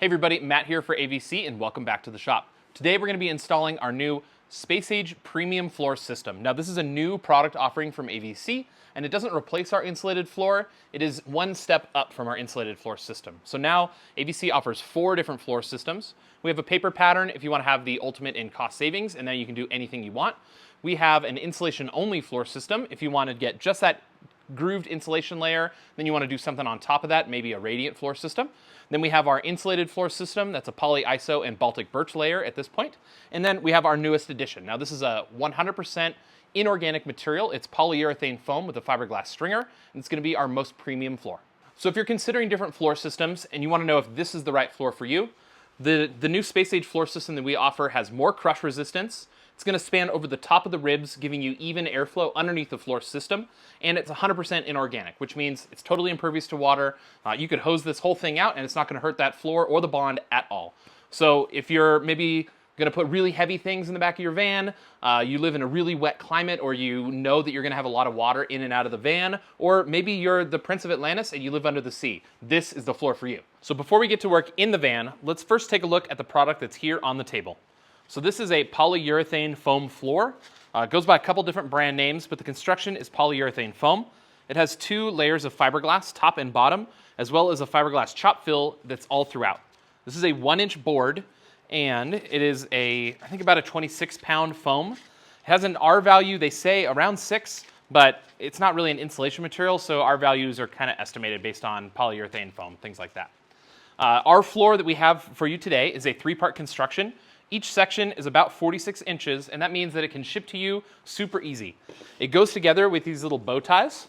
Hey everybody, Matt here for AVC and welcome back to the shop. Today we're going to be installing our new Space Age Premium Floor System. Now this is a new product offering from AVC and it doesn't replace our insulated floor, it is one step up from our insulated floor system. So now AVC offers 4 different floor systems. We have a paper pattern if you want to have the ultimate in cost savings and then you can do anything you want. We have an insulation only floor system if you want to get just that grooved insulation layer, then you want to do something on top of that, maybe a radiant floor system. Then we have our insulated floor system, that's a poly iso and Baltic birch layer at this point. And then we have our newest addition. Now this is a 100% inorganic material. It's polyurethane foam with a fiberglass stringer, and it's going to be our most premium floor. So if you're considering different floor systems and you want to know if this is the right floor for you, the new Space Age floor system that we offer has more crush resistance. It's going to span over the top of the ribs, giving you even airflow underneath the floor system, and it's 100% inorganic, which means it's totally impervious to water. You could hose this whole thing out and it's not going to hurt that floor or the bond at all. So if you're maybe going to put really heavy things in the back of your van, you live in a really wet climate, or you know that you're going to have a lot of water in and out of the van, or maybe you're the Prince of Atlantis and you live under the sea, this is the floor for you. So before we get to work in the van, let's first take a look at the product that's here on the table. So this is a polyurethane foam floor. It goes by a couple different brand names, but the construction is polyurethane foam. It has 2 layers of fiberglass, top and bottom, as well as a fiberglass chop fill that's all throughout. This is a 1-inch board, and it is I think about a 26-pound foam. It has an R value, they say around 6, but it's not really an insulation material, so R values are kind of estimated based on polyurethane foam, things like that. Our floor that we have for you today is a 3-part construction. Each section is about 46 inches, and that means that it can ship to you super easy. It goes together with these little bow ties.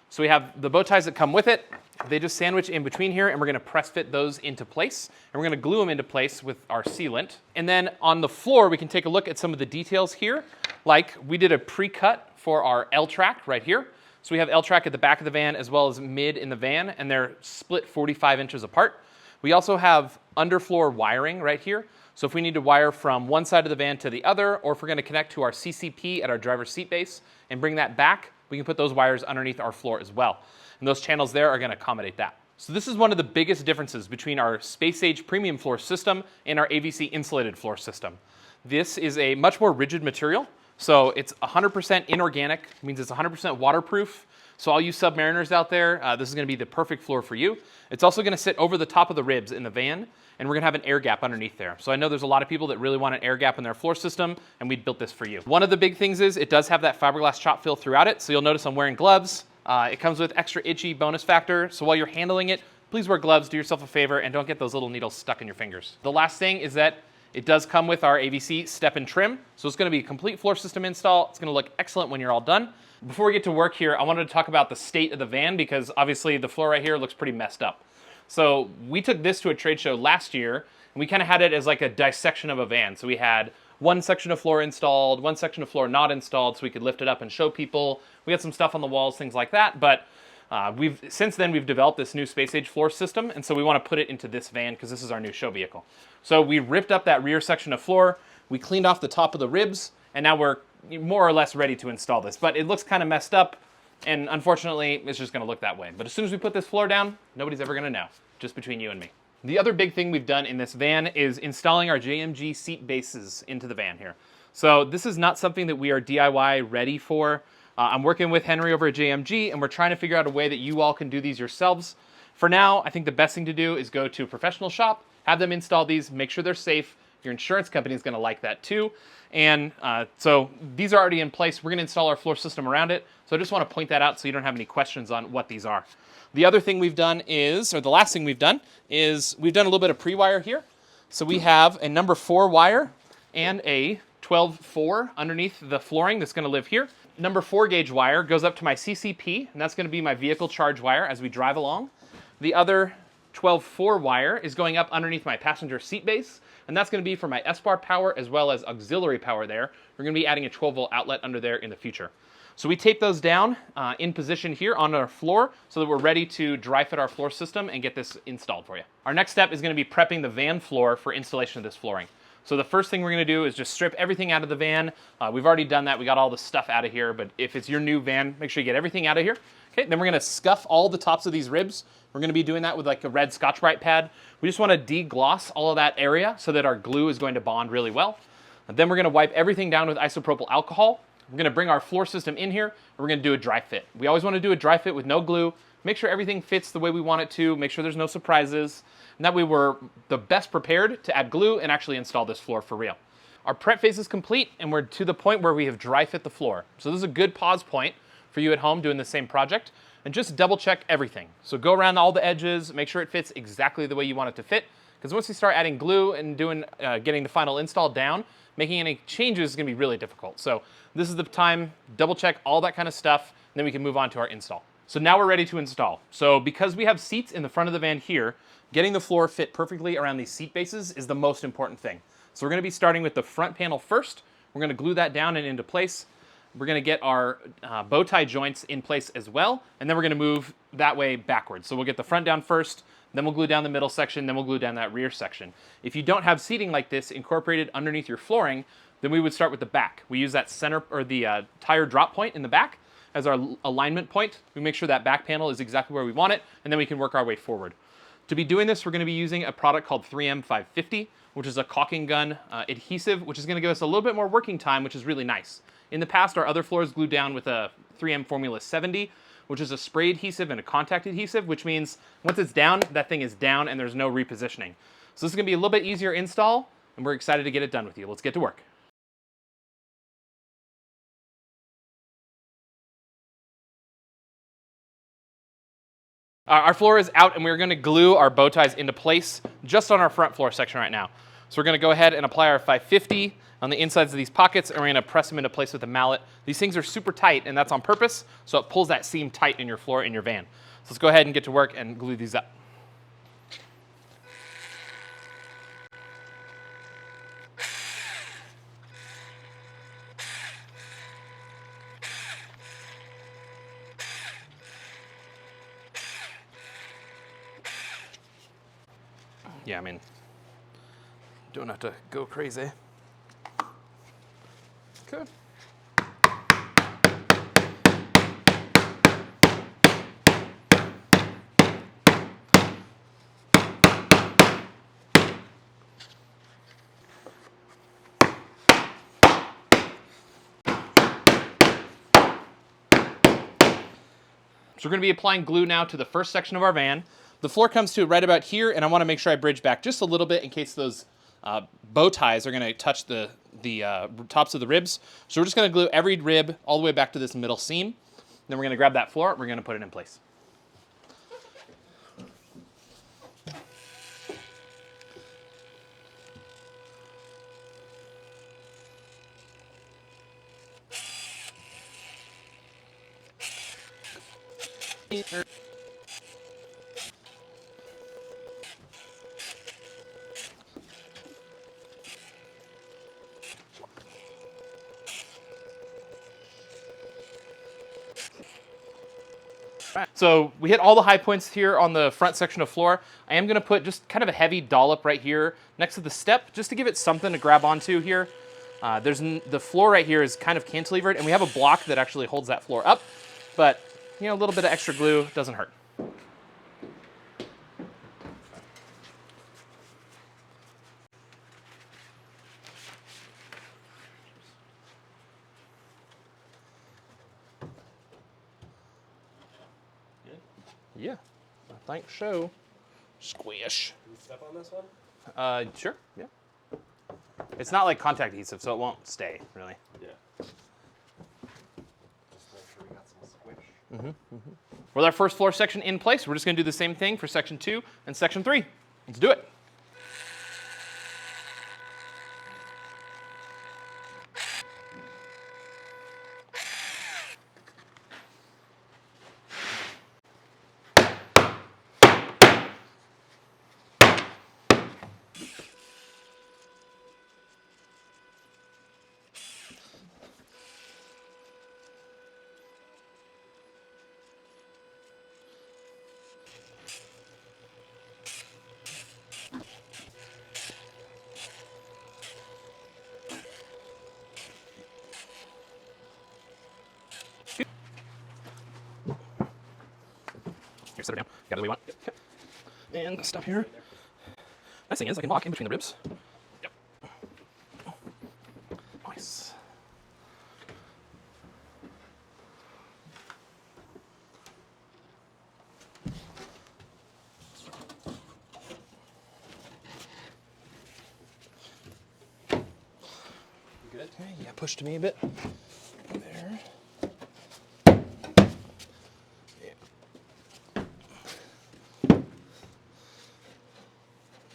So we have the bow ties that come with it. They just sandwich in between here, and we're going to press fit those into place. And we're going to glue them into place with our sealant. And then on the floor, we can take a look at some of the details here. Like we did a pre-cut for our L-track right here. So we have L-track at the back of the van as well as mid in the van, and they're split 45 inches apart. We also have underfloor wiring right here. So if we need to wire from one side of the van to the other, or if we're going to connect to our CCP at our driver's seat base and bring that back, we can put those wires underneath our floor as well. And those channels there are going to accommodate that. So this is one of the biggest differences between our Space Age Premium floor system and our AVC insulated floor system. This is a much more rigid material. So it's 100% inorganic, means it's 100% waterproof. So all you submariners out there, this is going to be the perfect floor for you. It's also going to sit over the top of the ribs in the van, and we're going to have an air gap underneath there. So I know there's a lot of people that really want an air gap in their floor system, and we built this for you. One of the big things is it does have that fiberglass chop fill throughout it, so you'll notice I'm wearing gloves. It comes with extra itchy bonus factor, so while you're handling it, please wear gloves, do yourself a favor, and don't get those little needles stuck in your fingers. The last thing is that it does come with our AVC step and trim, so it's going to be a complete floor system install. It's going to look excellent when you're all done. Before we get to work here, I wanted to talk about the state of the van because obviously the floor right here looks pretty messed up. So we took this to a trade show last year, and we kind of had it as like a dissection of a van. So we had one section of floor installed, one section of floor not installed, so we could lift it up and show people. We had some stuff on the walls, things like that, but since then we've developed this new Space Age floor system, and so we want to put it into this van because this is our new show vehicle. So we ripped up that rear section of floor, we cleaned off the top of the ribs, and now we're more or less ready to install this. But it looks kind of messed up, and unfortunately it's just going to look that way. But as soon as we put this floor down, nobody's ever going to know, just between you and me. The other big thing we've done in this van is installing our JMG seat bases into the van here. So this is not something that we are DIY ready for. I'm working with Henry over at JMG, and we're trying to figure out a way that you all can do these yourselves. For now, I think the best thing to do is go to a professional shop, have them install these, make sure they're safe. Your insurance company is going to like that too. And so these are already in place. We're going to install our floor system around it. So I just want to point that out so you don't have any questions on what these are. The other thing we've done is, or the last thing we've done is we've done a little bit of pre-wire here. So we have a number 4 wire and a 12-4 underneath the flooring that's going to live here. Number 4 gauge wire goes up to my CCP, and that's going to be my vehicle charge wire as we drive along. The other 12-4 wire is going up underneath my passenger seat base, and that's going to be for my S-bar power as well as auxiliary power there. We're going to be adding a 12-volt outlet under there in the future. So we tape those down in position here on our floor so that we're ready to dry fit our floor system and get this installed for you. Our next step is going to be prepping the van floor for installation of this flooring. So the first thing we're going to do is just strip everything out of the van. We've already done that. We got all the stuff out of here, but if it's your new van, make sure you get everything out of here. Okay, then we're going to scuff all the tops of these ribs We're going to be doing that with like a red Scotch-Brite pad. We just want to degloss all of that area so that our glue is going to bond really well. And then we're going to wipe everything down with isopropyl alcohol. We're going to bring our floor system in here, and we're going to do a dry fit. We always want to do a dry fit with no glue. Make sure everything fits the way we want it to. Make sure there's no surprises. And that way we're the best prepared to add glue and actually install this floor for real. Our prep phase is complete, and we're to the point where we have dry fit the floor. So this is a good pause point for you at home doing the same project. And just double check everything. So go around all the edges, make sure it fits exactly the way you want it to fit. Because once you start adding glue and getting the final install down, making any changes is going to be really difficult. So this is the time, double check all that kind of stuff, and then we can move on to our install. So now we're ready to install. So because we have seats in the front of the van here, getting the floor fit perfectly around these seat bases is the most important thing. So we're going to be starting with the front panel first. We're going to glue that down and into place. We're going to get our bow tie joints in place as well, and then we're going to move that way backwards. So we'll get the front down first, then we'll glue down the middle section, then we'll glue down that rear section. If you don't have seating like this incorporated underneath your flooring, then we would start with the back. We use that center, or the tire drop point in the back as our alignment point. We make sure that back panel is exactly where we want it, and then we can work our way forward. To be doing this, we're going to be using a product called 3M 550, which is a caulking gun adhesive, which is going to give us a little bit more working time, which is really nice. In the past, our other floors glued down with a 3M Formula 70, which is a spray adhesive and a contact adhesive, which means once it's down, that thing is down and there's no repositioning. So this is going to be a little bit easier install, and we're excited to get it done with you. Let's get to work. Our floor is out, and we're going to glue our bow ties into place just on our front floor section right now. So we're going to go ahead and apply our 550 on the insides of these pockets, and we're going to press them into place with a mallet. These things are super tight, and that's on purpose, so it pulls that seam tight in your floor in your van. So let's go ahead and get to work and glue these up. Yeah, I mean, don't have to go crazy. Okay. So we're going to be applying glue now to the first section of our van. The floor comes to right about here, and I want to make sure I bridge back just a little bit in case those bow ties are going to touch the tops of the ribs. So we're just going to glue every rib all the way back to this middle seam. Then we're going to grab that floor, we're going to put it in place. So we hit all the high points here on the front section of floor. I am going to put just kind of a heavy dollop right here next to the step, just to give it something to grab onto here. The floor right here is kind of cantilevered, and we have a block that actually holds that floor up. But you know, a little bit of extra glue doesn't hurt. Yeah, I think so. Squish. Can you step on this one? Sure, yeah. It's not like contact adhesive, so it won't stay, really. Yeah. Just make sure we got some squish. With our first floor section in place, we're just going to do the same thing for section 2 and section 3. Let's do it. Here, sit her down. Got it the way you want. And stuff here. Nice thing is I can walk in between the ribs. Yep. Nice. Good? Okay, yeah, push to me a bit. There. Yeah.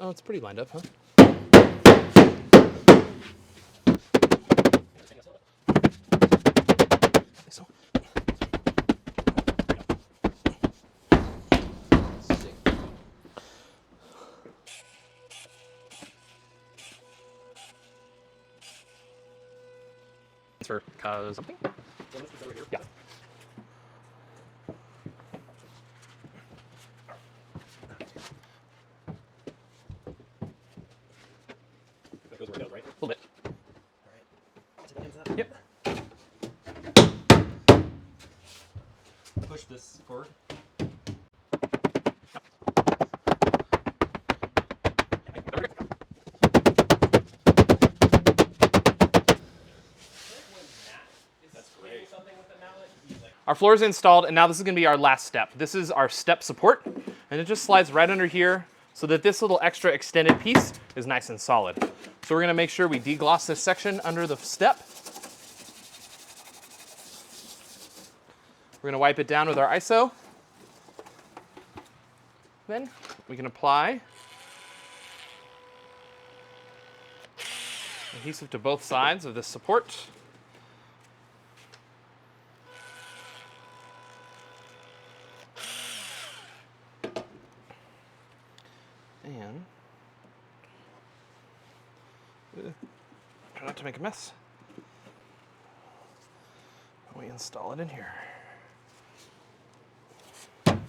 Oh, it's pretty lined up, huh? I think so. For something? Yeah. That goes where it goes, right? A little bit. Alright. Take hands up. Yep. Push this forward. Our floor is installed, and now this is going to be our last step. This is our step support, and it just slides right under here so that this little extra extended piece is nice and solid. So we're going to make sure we degloss this section under the step. We're going to wipe it down with our ISO. Then we can apply adhesive to both sides of this support. And try not to make a mess. We install it in here. Let's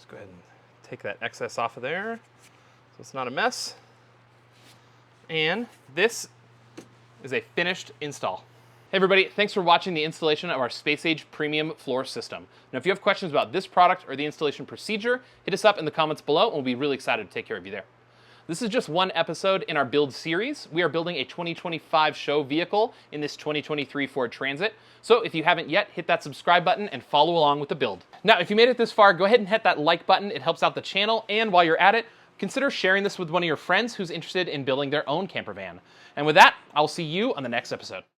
go ahead and take that excess off of there so it's not a mess. And this is a finished install. Hey everybody, thanks for watching the installation of our Space Age Premium Floor System. Now if you have questions about this product or the installation procedure, hit us up in the comments below and we'll be really excited to take care of you there. This is just one episode in our build series. We are building a 2025 show vehicle in this 2023 Ford Transit. So if you haven't yet, hit that subscribe button and follow along with the build. Now if you made it this far, go ahead and hit that like button. It helps out the channel, and while you're at it, consider sharing this with one of your friends who's interested in building their own camper van. And with that, I'll see you on the next episode.